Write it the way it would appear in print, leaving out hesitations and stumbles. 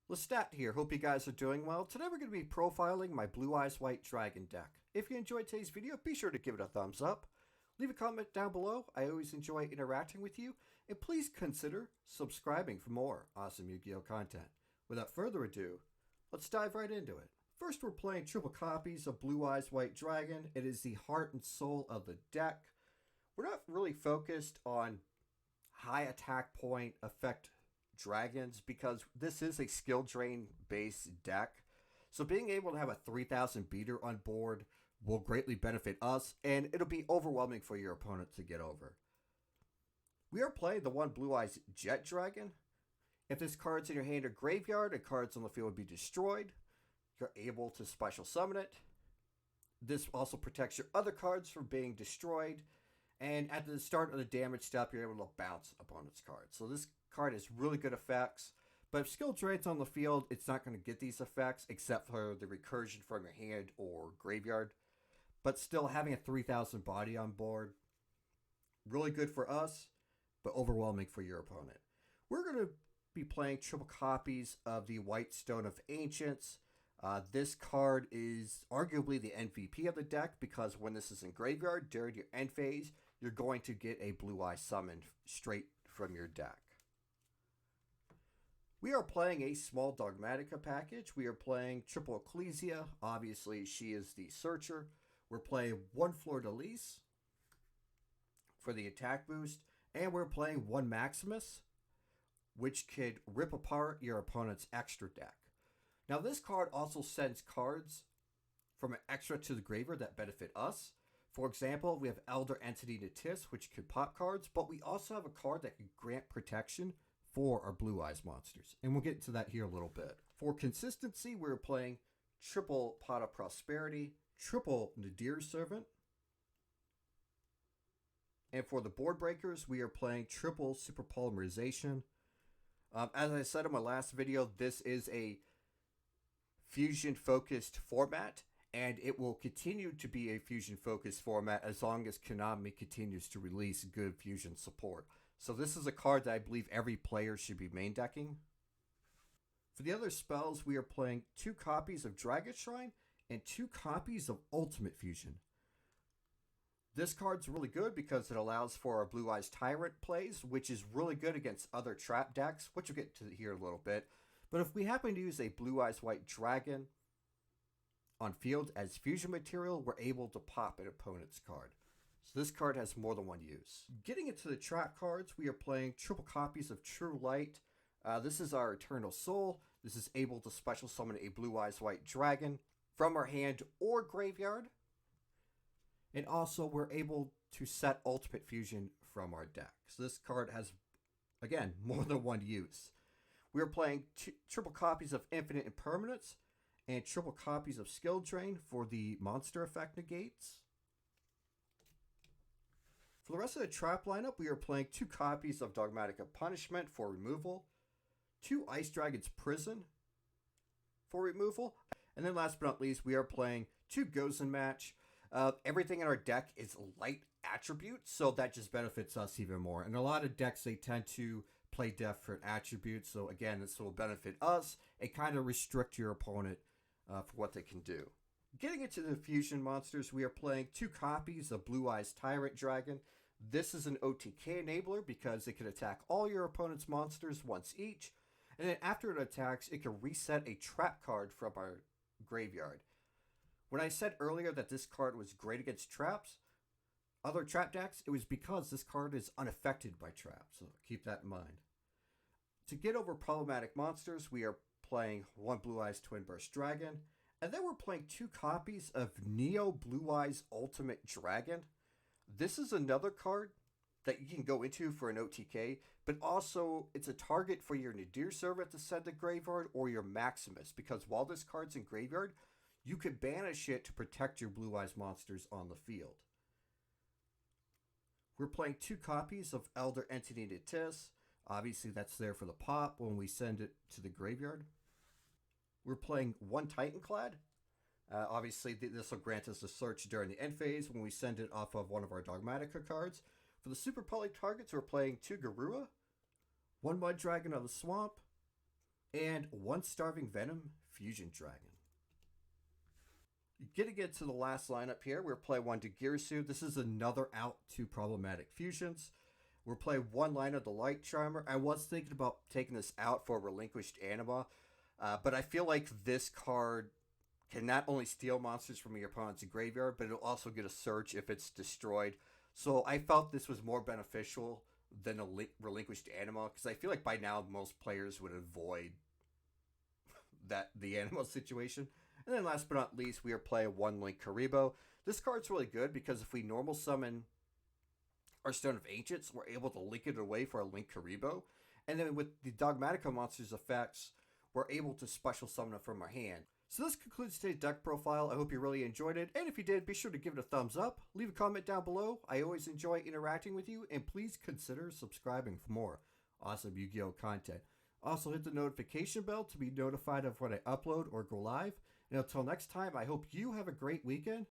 Lestat here. Hope you guys are doing well. Today we're going to be profiling my Blue Eyes White Dragon deck. If you enjoyed today's video, be sure to give it a thumbs up. Leave a comment down below. I always enjoy interacting with you. And please consider subscribing for more awesome Yu-Gi-Oh content. Without further ado, let's dive right into it. First, we're playing triple copies of Blue Eyes White Dragon. It is the heart and soul of the deck. We're not really focused on high attack point effect dragons because this is a skill drain based deck. So being able to have a 3000 beater on board will greatly benefit us, and it'll be overwhelming for your opponent to get over. We are playing the one Blue Eyes Jet Dragon. If this card's in your hand or graveyard and cards on the field will be destroyed, you're able to special summon it. This also protects your other cards from being destroyed, and at the start of the damage step, you're able to bounce opponent's cards. So this card has really good effects, but if skill drain's on the field, it's not going to get these effects except for the recursion from your hand or graveyard. But still, having a 3000 body on board, really good for us, but overwhelming for your opponent. We're going to be playing triple copies of the White Stone of Ancients. This card is arguably the MVP of the deck because when this is in graveyard during your end phase, you're going to get a Blue Eye summon straight from your deck. We are playing a small Dogmatica package. We are playing triple Ecclesia. Obviously, she is the searcher. We're playing one Fleur de Lis for the attack boost. And we're playing one Maximus, which could rip apart your opponent's extra deck. Now, this card also sends cards from an extra to the graveyard that benefit us. For example, we have Elder Entity Natis, which could pop cards, but we also have a card that can grant protection for our Blue Eyes monsters. And we'll get into that here a little bit. For consistency, we're playing triple Pot of Prosperity, triple Nadir Servant. And for the board breakers, we are playing triple Super Polymerization. As I said in my last video, this is a fusion-focused format, and it will continue to be a fusion-focused format as long as Konami continues to release good fusion support. So this is a card that I believe every player should be main decking. For the other spells, we are playing 2 copies of Dragon Shrine and 2 copies of Ultimate Fusion. This card's really good because it allows for our Blue Eyes Tyrant plays, which is really good against other trap decks, which we'll get to here in a little bit. But if we happen to use a Blue Eyes White Dragon on field as fusion material, we're able to pop an opponent's card. So this card has more than one use. Getting into the trap cards, we are playing triple copies of True Light. This is our Eternal Soul. This is able to special summon a Blue Eyes White Dragon from our hand or graveyard. And also, we're able to set Ultimate Fusion from our deck. So this card has, again, more than one use. We are playing triple copies of Infinite Impermanence and triple copies of Skill Drain for the monster effect negates. For the rest of the trap lineup, we are playing 2 copies of Dogmatica Punishment for removal, 2 Ice Dragon's Prison for removal, and then last but not least, we are playing 2 Gozen Match. Everything in our deck is light attributes, so that just benefits us even more. And a lot of decks, they tend to play different attributes, so again, this will benefit us and kind of restrict your opponent for what they can do. Getting into the fusion monsters, we are playing 2 copies of Blue Eyes Tyrant Dragon. This is an OTK enabler because it can attack all your opponent's monsters once each, and then after it attacks, it can reset a trap card from our graveyard. When I said earlier that this card was great against traps, other trap decks, it was because this card is unaffected by traps, so keep that in mind. To get over problematic monsters, we are playing 1 Blue Eyes Twin Burst Dragon, and then we're playing 2 copies of Neo Blue Eyes Ultimate Dragon. This is another card that you can go into for an OTK, but also it's a target for your Nadir Servant to send to graveyard or your Maximus, because while this card's in graveyard, you could banish it to protect your Blue Eyes monsters on the field. We're playing 2 copies of Elder Entity Natis. Obviously, that's there for the pop when we send it to the graveyard. We're playing 1 Titanclad. Obviously, this will grant us a search during the end phase when we send it off of one of our Dogmatica cards. For the Super Poly targets, we're playing 2 Garura, 1 Mud Dragon of the Swamp, and one Starving Venom Fusion Dragon. Getting into the last lineup here, we're playing one Dagirsu. This is another out to problematic fusions. We're playing one line of the Light Charmer. I was thinking about taking this out for Relinquished Anima, but I feel like this card can not only steal monsters from your opponent's graveyard, but it'll also get a search if it's destroyed. So I felt this was more beneficial than a Relinquished Anima, because I feel like by now most players would avoid the Anima situation. And then last but not least, we are playing one Link Karibo. This card's really good because if we normal summon our Stone of Ancients, we're able to link it away for a Link Karibo. And then with the Dogmatica monster's effects, we're able to special summon it from our hand. So this concludes today's deck profile. I hope you really enjoyed it. And if you did, be sure to give it a thumbs up. Leave a comment down below. I always enjoy interacting with you. And please consider subscribing for more awesome Yu-Gi-Oh! Content. Also hit the notification bell to be notified of when I upload or go live. And until next time, I hope you have a great weekend.